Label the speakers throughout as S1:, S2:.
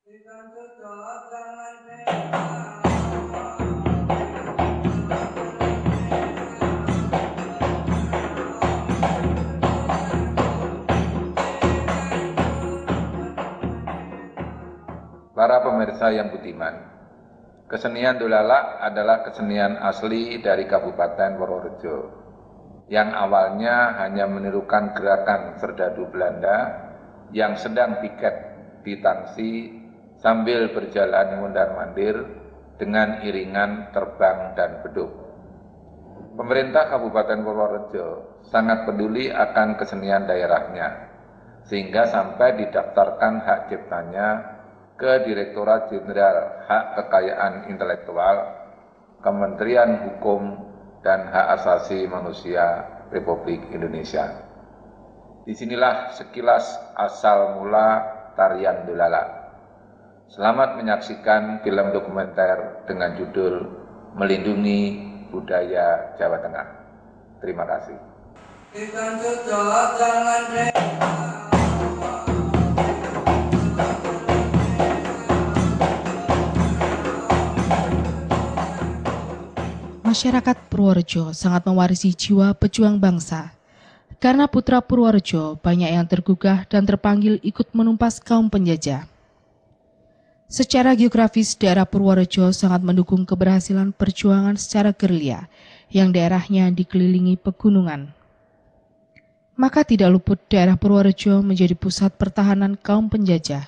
S1: Para pemirsa yang budiman, kesenian Dolalak adalah kesenian asli dari Kabupaten Purworejo yang awalnya hanya menirukan gerakan serdadu Belanda yang sedang piket di tangsi sambil berjalan mondar-mandir dengan iringan terbang dan beduk. Pemerintah Kabupaten Purworejo sangat peduli akan kesenian daerahnya, sehingga sampai didaftarkan hak ciptanya ke Direktorat Jenderal Hak Kekayaan Intelektual, Kementerian Hukum dan Hak Asasi Manusia Republik Indonesia. Disinilah sekilas asal mula tarian Dolalak. Selamat menyaksikan film dokumenter dengan judul Melindungi Budaya Jawa Tengah. Terima kasih.
S2: Masyarakat Purworejo sangat mewarisi jiwa pejuang bangsa. Karena putra Purworejo banyak yang tergugah dan terpanggil ikut menumpas kaum penjajah. Secara geografis, daerah Purworejo sangat mendukung keberhasilan perjuangan secara gerilya yang daerahnya dikelilingi pegunungan. Maka tidak luput daerah Purworejo menjadi pusat pertahanan kaum penjajah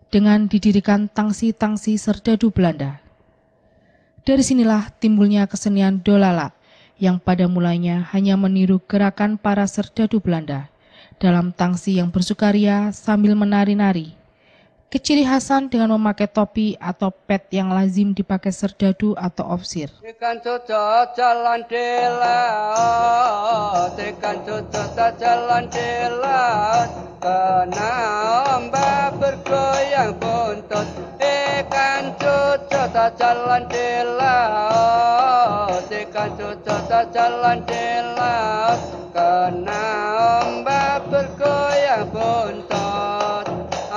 S2: dengan didirikan tangsi-tangsi serdadu Belanda. Dari sinilah timbulnya kesenian Dolalak yang pada mulanya hanya meniru gerakan para serdadu Belanda dalam tangsi yang bersukaria sambil menari-nari. Keciri khasan dengan memakai topi atau pet yang lazim dipakai serdadu atau ofsir.
S3: Tekan cocok jalan delat, tekan cocok jalan delat, kena ombak bergoyang buntut. Tekan cocok jalan delat, tekan cocok jalan delat, kena ombak bergoyang buntut.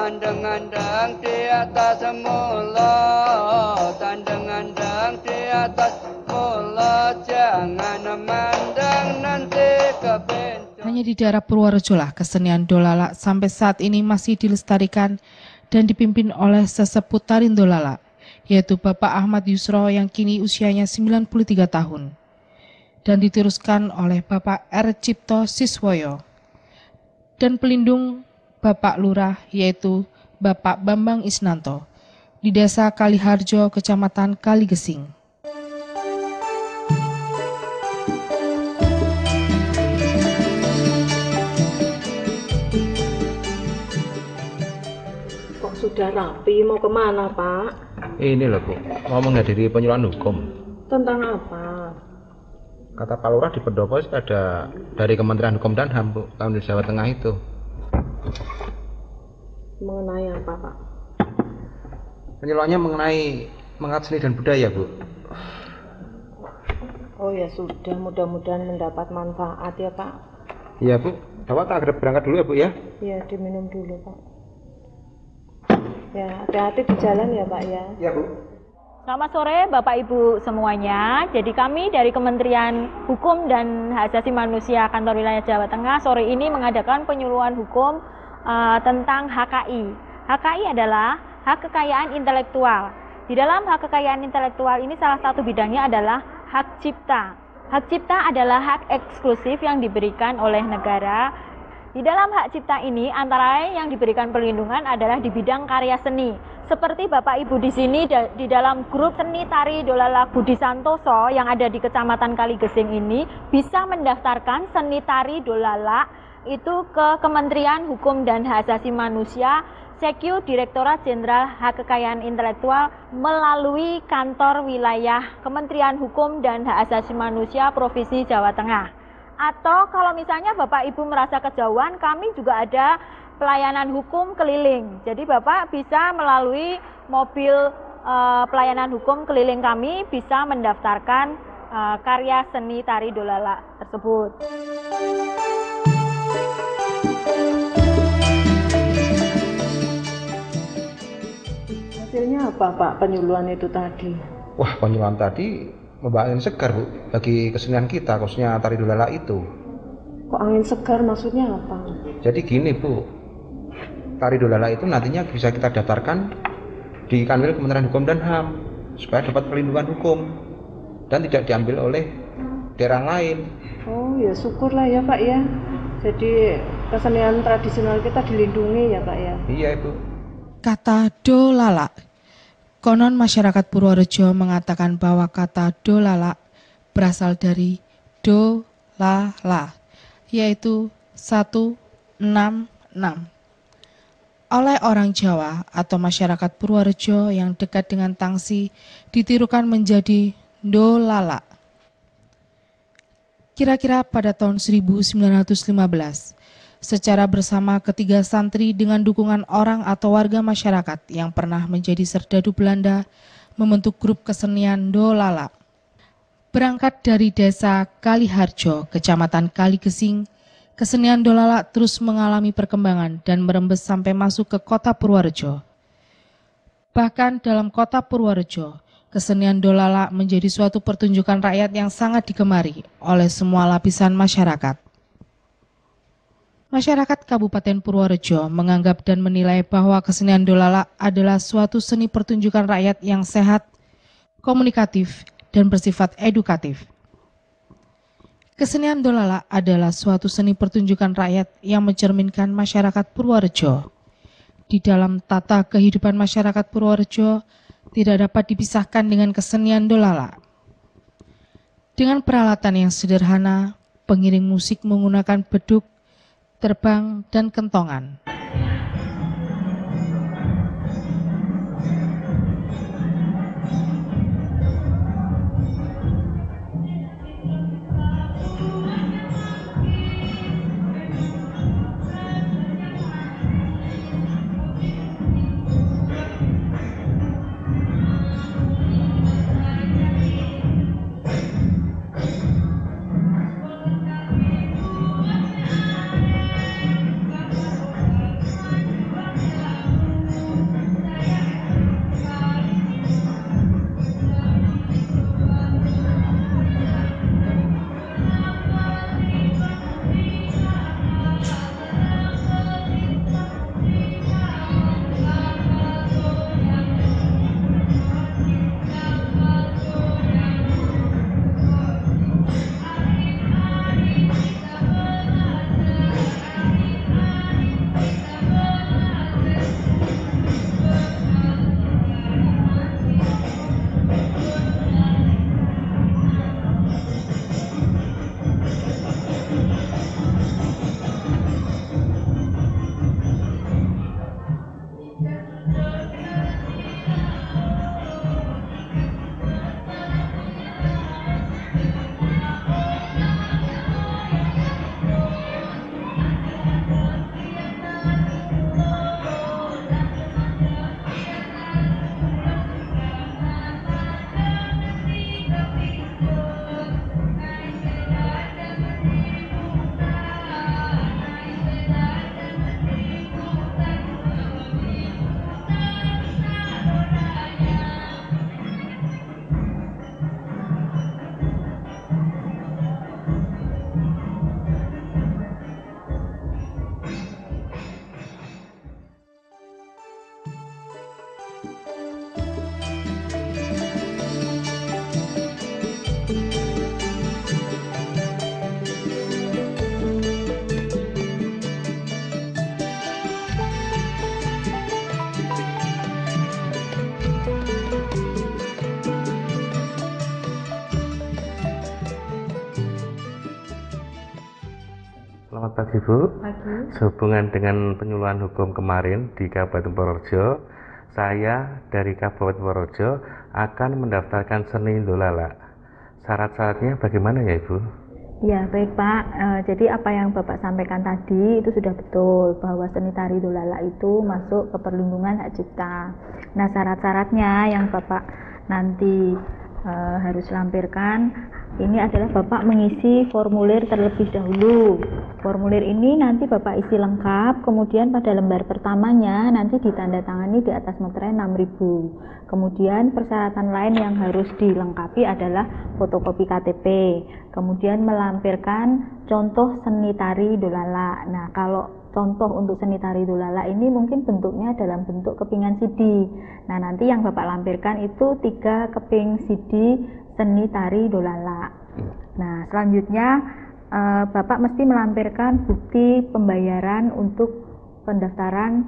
S3: Andang-andang di atas mulut, andang-andang di atas mulut, jangan memandang nanti ke pintu.
S2: Hanya di daerah Purworejo lah kesenian Dolalak sampai saat ini masih dilestarikan dan dipimpin oleh sesepuh tarin Dolalak, yaitu Bapak Ahmad Yusro yang kini usianya 93 tahun, dan diteruskan oleh Bapak R. Cipto Siswoyo, dan pelindung Bapak Lurah yaitu Bapak Bambang Isnanto di Desa Kaliharjo, Kecamatan Kaligesing.
S4: Kok sudah rapi, mau kemana Pak?
S5: Ini loh Bu, mau menghadiri penyuluhan hukum.
S4: Tentang apa?
S5: Kata Pak Lurah di Pendopo ada dari Kementerian Hukum dan HAM Bu, tahun di Jawa Tengah itu.
S4: Mengenai apa Pak?
S5: Penyuluhannya mengenai mengangkat seni dan budaya Bu.
S4: Oh ya sudah, mudah-mudahan mendapat manfaat ya Pak.
S5: Iya Bu, Bapak tak berangkat dulu ya Bu ya?
S4: Ya diminum dulu Pak. Ya hati-hati di jalan ya Pak ya.
S5: Iya Bu.
S6: Selamat sore Bapak Ibu semuanya. Jadi kami dari Kementerian Hukum dan Hak Asasi Manusia Kantor Wilayah Jawa Tengah sore ini mengadakan penyuluhan hukum tentang HKI. HKI adalah hak kekayaan intelektual. Di dalam hak kekayaan intelektual ini salah satu bidangnya adalah hak cipta. Hak cipta adalah hak eksklusif yang diberikan oleh negara. Di dalam hak cipta ini antara lain yang diberikan perlindungan adalah di bidang karya seni. Seperti Bapak Ibu di sini di dalam grup seni tari Dolalak Budi Santoso yang ada di Kecamatan Kaligesing ini bisa mendaftarkan seni tari Dolalak itu ke Kementerian Hukum dan Hak Asasi Manusia, Sekyu Direktorat Jenderal Hak Kekayaan Intelektual melalui kantor wilayah Kementerian Hukum dan Hak Asasi Manusia Provinsi Jawa Tengah. Atau kalau misalnya Bapak Ibu merasa kejauhan, kami juga ada pelayanan hukum keliling. Jadi Bapak bisa melalui mobil pelayanan hukum keliling kami bisa mendaftarkan karya seni tari Dolalak tersebut.
S4: Hasilnya apa Pak penyuluhan itu tadi?
S5: Wah, penyuluhan tadi membawa angin segar Bu bagi kesenian kita, khususnya tari dolala itu.
S4: Kok angin segar maksudnya apa?
S5: Jadi gini Bu, tari dolala itu nantinya bisa kita daftarkan di Kanwil Kementerian Hukum dan HAM supaya dapat perlindungan hukum dan tidak diambil oleh daerah lain.
S4: Oh ya syukurlah ya Pak ya. Jadi kesenian tradisional kita dilindungi ya Pak ya.
S5: Iya Ibu.
S2: Kata dolala. Konon masyarakat Purworejo mengatakan bahwa kata dolala berasal dari do la la, yaitu 166. Oleh orang Jawa atau masyarakat Purworejo yang dekat dengan Tangsi ditirukan menjadi dolala. Kira-kira pada tahun 1915, secara bersama ketiga santri dengan dukungan orang atau warga masyarakat yang pernah menjadi serdadu Belanda membentuk grup kesenian dolala. Berangkat dari desa Kaliharjo, kecamatan Kaligesing, kesenian dolala terus mengalami perkembangan dan merembes sampai masuk ke kota Purworejo. Bahkan dalam kota Purworejo, kesenian dolala menjadi suatu pertunjukan rakyat yang sangat digemari oleh semua lapisan masyarakat. Masyarakat Kabupaten Purworejo menganggap dan menilai bahwa kesenian dolala adalah suatu seni pertunjukan rakyat yang sehat, komunikatif, dan bersifat edukatif. Kesenian dolala adalah suatu seni pertunjukan rakyat yang mencerminkan masyarakat Purworejo. Di dalam tata kehidupan masyarakat Purworejo, tidak dapat dipisahkan dengan kesenian dolala. Dengan peralatan yang sederhana, pengiring musik menggunakan beduk, terbang, dan kentongan.
S5: Selamat pagi Bu.
S4: Pagi.
S5: Sehubungan dengan penyuluhan hukum kemarin di Kabupaten Purworejo, saya dari Kabupaten Purworejo akan mendaftarkan seni dolala. Syarat-syaratnya bagaimana ya Ibu?
S6: Ya baik Pak, jadi apa yang Bapak sampaikan tadi itu sudah betul bahwa seni tari dolala itu masuk ke perlindungan hak cipta. Nah syarat-syaratnya yang Bapak nanti harus lampirkan ini adalah Bapak mengisi formulir terlebih dahulu. Formulir ini nanti Bapak isi lengkap, kemudian pada lembar pertamanya nanti ditandatangani di atas meterai 6.000. Kemudian persyaratan lain yang harus dilengkapi adalah fotokopi KTP, kemudian melampirkan contoh seni tari dolala. Nah, kalau contoh untuk seni tari dolala ini mungkin bentuknya dalam bentuk kepingan CD. Nah, nanti yang Bapak lampirkan itu 3 keping CD seni tari dolala. Nah, selanjutnya Bapak mesti melampirkan bukti pembayaran untuk pendaftaran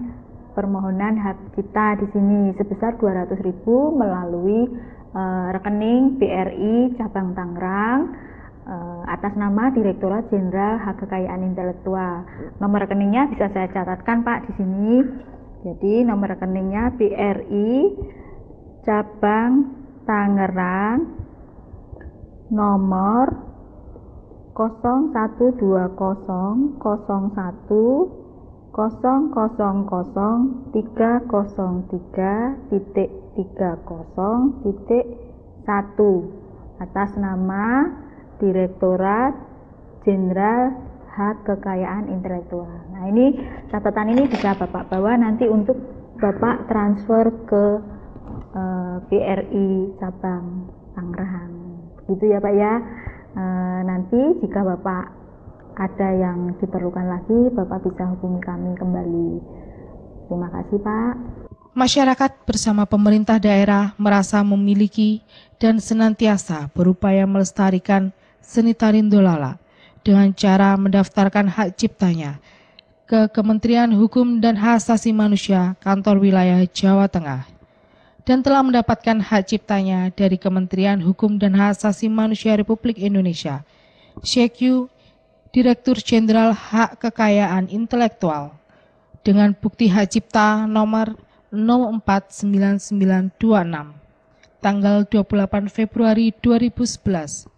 S6: permohonan hak cipta di sini sebesar 200.000 melalui rekening BRI cabang Tangerang atas nama Direktorat Jenderal Hak Kekayaan Intelektual. Nomor rekeningnya bisa saya catatkan Pak di sini. Jadi nomor rekeningnya BRI cabang Tangerang nomor 0120.000.303.30.1 atas nama Direktorat Jenderal Hak Kekayaan Intelektual. Nah, ini catatan ini bisa Bapak bawa nanti untuk Bapak transfer ke BRI cabang Tangerang. Gitu ya Pak ya. Nanti jika Bapak ada yang diperlukan lagi, Bapak bisa hubungi kami kembali. Terima kasih Pak.
S2: Masyarakat bersama pemerintah daerah merasa memiliki dan senantiasa berupaya melestarikan seni tari dolala dengan cara mendaftarkan hak ciptanya ke Kementerian Hukum dan Hak Asasi Manusia Kantor Wilayah Jawa Tengah, dan telah mendapatkan hak ciptanya dari Kementerian Hukum dan Hak Asasi Manusia Republik Indonesia, Syekyu, Direktur Jenderal Hak Kekayaan Intelektual, dengan bukti hak cipta nomor 049926, tanggal 28 Februari 2011,